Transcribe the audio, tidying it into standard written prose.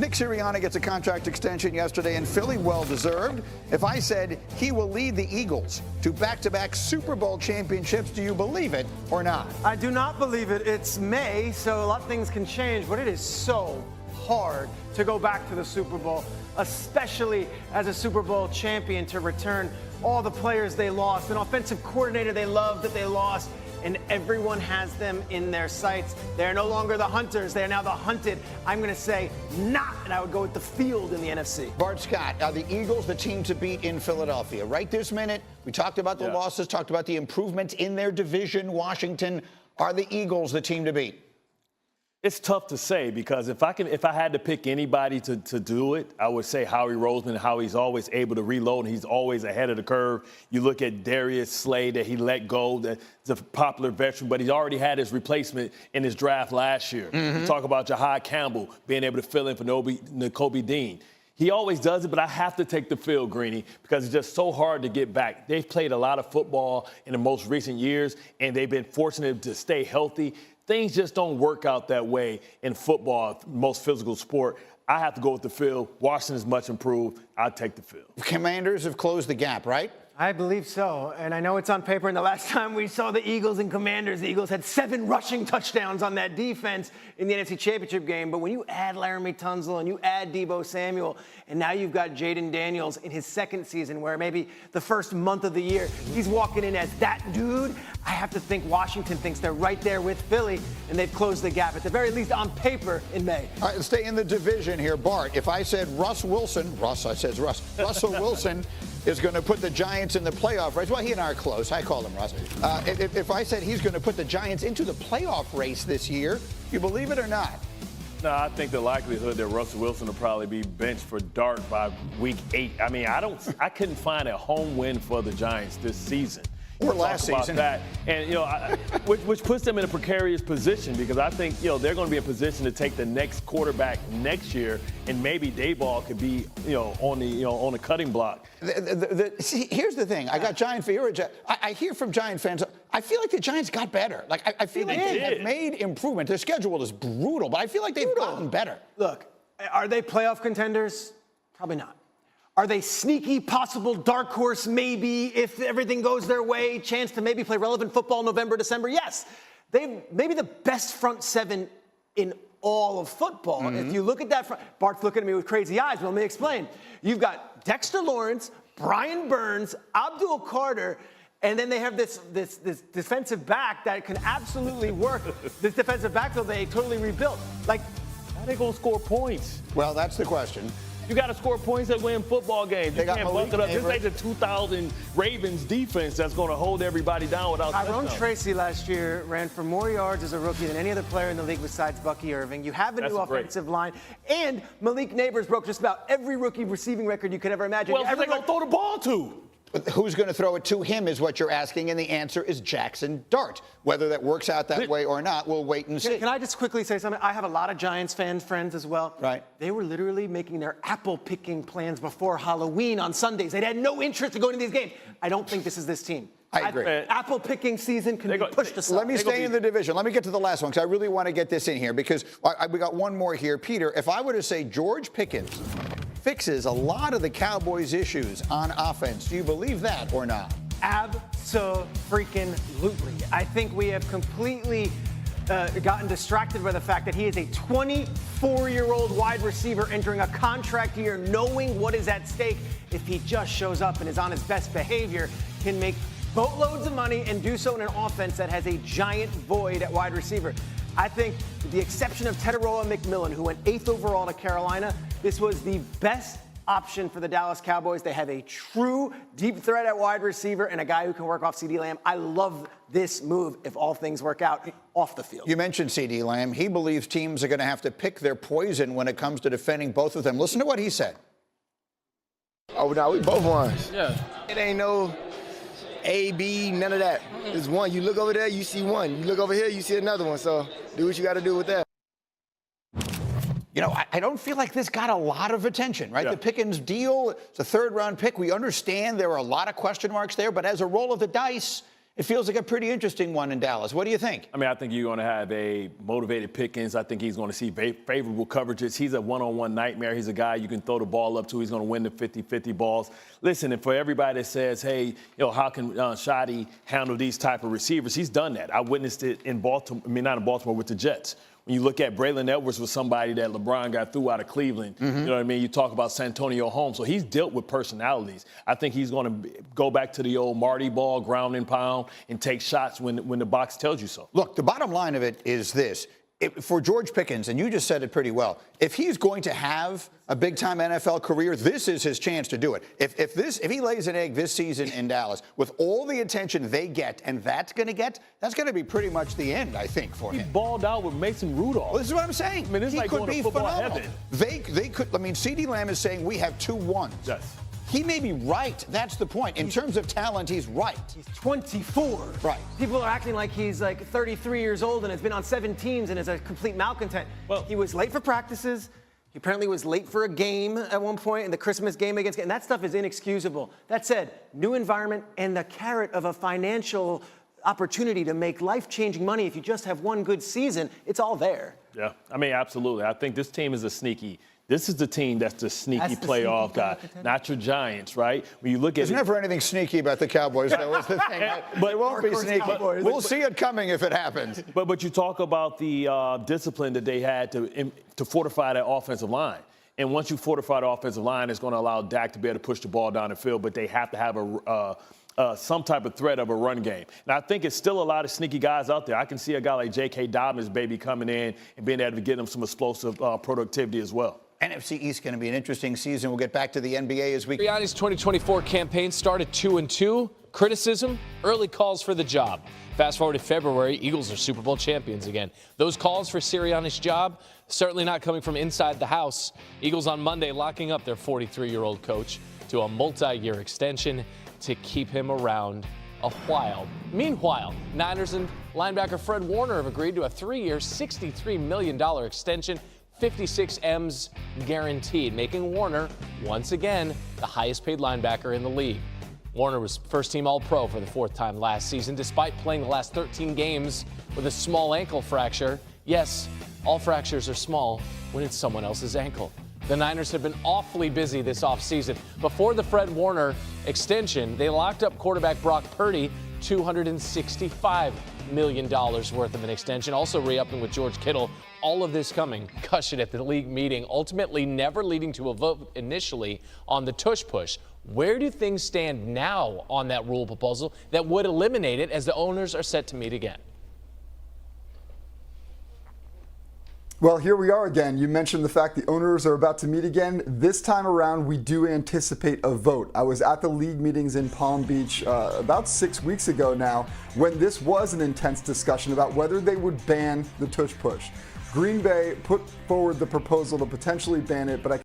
Nick Sirianni gets a contract extension yesterday in Philly, well-deserved. If I said he will lead the Eagles to back-to-back Super Bowl championships, do you believe it or not? I do not believe it. It's May, so a lot of things can change, but it is so hard to go back to the Super Bowl, especially as a Super Bowl champion, to return all the players they lost, an offensive coordinator they loved that they lost, and everyone has them in their sights. They're no longer the hunters. They are now the hunted. I'm going to say not, and I would go with the field in the NFC. Bart Scott, are the Eagles the team to beat in Philadelphia? Right this minute, we talked about the losses, talked about the improvements in their division, Washington. Are the Eagles the team to beat? It's tough to say because if I had to pick anybody to do it, I would say Howie Roseman, how he's always able to reload and he's always ahead of the curve. You look at Darius Slay that he let go, that's a popular veteran, but he's already had his replacement in his draft last year. You talk about Jahai Campbell being able to fill in for Nakobe Dean. He always does it, but I have to take the field, Greeny, because it's just so hard to get back. They've played a lot of football in the most recent years, and they've been fortunate to stay healthy. Things just don't work out that way in football, most physical sport. I have to go with the field. Washington is much improved. I'll take the field. Commanders have closed the gap, right? I believe so, and I know it's on paper. And the last time we saw the Eagles and Commanders, the Eagles had 7 rushing touchdowns on that defense in the NFC Championship game. But when you add Laramie Tunsil and you add Deebo Samuel, and now you've got Jayden Daniels in his second season, where maybe the first month of the year he's walking in as that dude, I have to think Washington thinks they're right there with Philly, and they've closed the gap, at the very least on paper, in May. All right, let's stay in the division here. Bart, if I said Russell Wilson is going to put the Giants in the playoff race. Well, he and I are close. I call him Russ. If I said he's going to put the Giants into the playoff race this year, you believe it or not? No, I think the likelihood that Russell Wilson will probably be benched for Dart by week 8. I mean, I couldn't find a home win for the Giants this season. Or last season. That. And, which puts them in a precarious position because I think, they're going to be in position to take the next quarterback next year, and maybe Dayball could be, on the cutting block. See, here's the thing. I got Giant fans. I hear from Giant fans, I feel like the Giants got better. Like, I feel like they have made improvement. Their schedule is brutal, but I feel like they've gotten better. Look, are they playoff contenders? Probably not. Are they sneaky, possible dark horse, maybe, if everything goes their way, chance to maybe play relevant football November, December? Yes. They've maybe the best front 7 in all of football. If you look at that front, Bart's looking at me with crazy eyes. Well, let me explain. You've got Dexter Lawrence, Brian Burns, Abdul Carter, and then they have this defensive back that can absolutely work. This defensive backfield they totally rebuilt. Like, how are they going to score points? Well, that's the question. You got to score points that win football games. You can't buck it up. This ain't the 2000 Ravens defense that's going to hold everybody down without Tyrone Tracy last year ran for more yards as a rookie than any other player in the league besides Bucky Irving. You have a new offensive line. And Malik Neighbors broke just about every rookie receiving record you could ever imagine. Well, who's they going to throw the ball to? But who's going to throw it to him is what you're asking, and the answer is Jackson Dart. Whether that works out that way or not, we'll wait and see. Can I just quickly say something? I have a lot of Giants friends as well. Right. They were literally making their apple-picking plans before Halloween on Sundays. They had no interest in going to these games. I don't think this is this team. I agree. Apple-picking season can be pushed aside. Let me stay in the division. Let me get to the last one because I really want to get this in here because we got one more here. Peter, if I were to say George Pickens fixes a lot of the Cowboys' issues on offense, do you believe that or not? Abso-freaking-lutely. I think we have completely gotten distracted by the fact that he is a 24-year-old wide receiver entering a contract year, knowing what is at stake. If he just shows up and is on his best behavior, can make boatloads of money and do so in an offense that has a giant void at wide receiver. I think, with the exception of Teteroa McMillan, who went 8th overall to Carolina, this was the best option for the Dallas Cowboys. They have a true deep threat at wide receiver and a guy who can work off CeeDee Lamb. I love this move if all things work out off the field. You mentioned CeeDee Lamb. He believes teams are going to have to pick their poison when it comes to defending both of them. Listen to what he said. Oh, no, we both ones. Yeah. It ain't no A, B, none of that. It's one. You look over there, you see one. You look over here, you see another one. So do what you got to do with that. You know, I don't feel like this got a lot of attention, right? Yeah. The Pickens deal, it's a third-round pick. We understand there are a lot of question marks there, but as a roll of the dice, It feels like a pretty interesting one in Dallas. What do you think? I mean, I think you're going to have a motivated Pickens. I think he's going to see favorable coverages. He's a one-on-one nightmare. He's a guy you can throw the ball up to. He's going to win the 50-50 balls. Listen, and for everybody that says, hey, how can Shoddy handle these type of receivers? He's done that. I witnessed it in Baltimore. I mean, not in Baltimore, with the Jets. When you look at Braylon Edwards was somebody that LeBron got through out of Cleveland. You know what I mean? You talk about Santonio Holmes. So he's dealt with personalities. I think he's going to go back to the old Marty ball, ground and pound, and take shots when the box tells you so. Look, the bottom line of it is this. For George Pickens, and you just said it pretty well, if he's going to have a big-time NFL career, this is his chance to do it. If he lays an egg this season in Dallas with all the attention they get, and that's going to be pretty much the end, I think, for him. He balled out with Mason Rudolph. Well, this is what I'm saying. I mean, it's like going to football heaven. They could. I mean, CeeDee Lamb is saying we have 2 ones. Yes. He may be right. That's the point. In terms of talent, he's right. He's 24. Right. People are acting like he's like 33 years old and has been on 7 teams and is a complete malcontent. Well, he was late for practices. He apparently was late for a game at one point, in the Christmas game against, and that stuff is inexcusable. That said, new environment and the carrot of a financial opportunity to make life-changing money if you just have one good season, it's all there. Yeah, I mean, absolutely. I think this team is this is the team that's the sneaky playoff guy, not your Giants, right? When you look at There's never anything sneaky about the Cowboys, though, is the thing. But it won't be sneaky. We'll see it coming if it happens. But you talk about the discipline that they had to fortify that offensive line. And once you fortify the offensive line, it's going to allow Dak to be able to push the ball down the field, but they have to have some type of threat of a run game. And I think it's still a lot of sneaky guys out there. I can see a guy like J.K. Dobbins, baby, coming in and being able to get him some explosive productivity as well. NFC East going to be an interesting season. We'll get back to the NBA as we. Sirianni's 2024 campaign started 2-2. Criticism, early calls for the job. Fast forward to February, Eagles are Super Bowl champions again. Those calls for Sirianni's job certainly not coming from inside the house. Eagles on Monday locking up their 43-year-old coach to a multi-year extension to keep him around a while. Meanwhile, Niners and linebacker Fred Warner have agreed to a 3-year, $63 million extension. 56 M's guaranteed, making Warner, once again, the highest paid linebacker in the league. Warner was first-team All-Pro for the 4th time last season, despite playing the last 13 games with a small ankle fracture. Yes, all fractures are small when it's someone else's ankle. The Niners have been awfully busy this offseason. Before the Fred Warner extension, they locked up quarterback Brock Purdy, $265 million worth of an extension, also re-upping with George Kittle. All of this coming, cushion at the league meeting, ultimately never leading to a vote initially on the tush push. Where do things stand now on that rule proposal that would eliminate it as the owners are set to meet again? Well, here we are again. You mentioned the fact the owners are about to meet again. This time around, we do anticipate a vote. I was at the league meetings in Palm Beach about 6 weeks ago now, when this was an intense discussion about whether they would ban the tush push. Green Bay put forward the proposal to potentially ban it, but I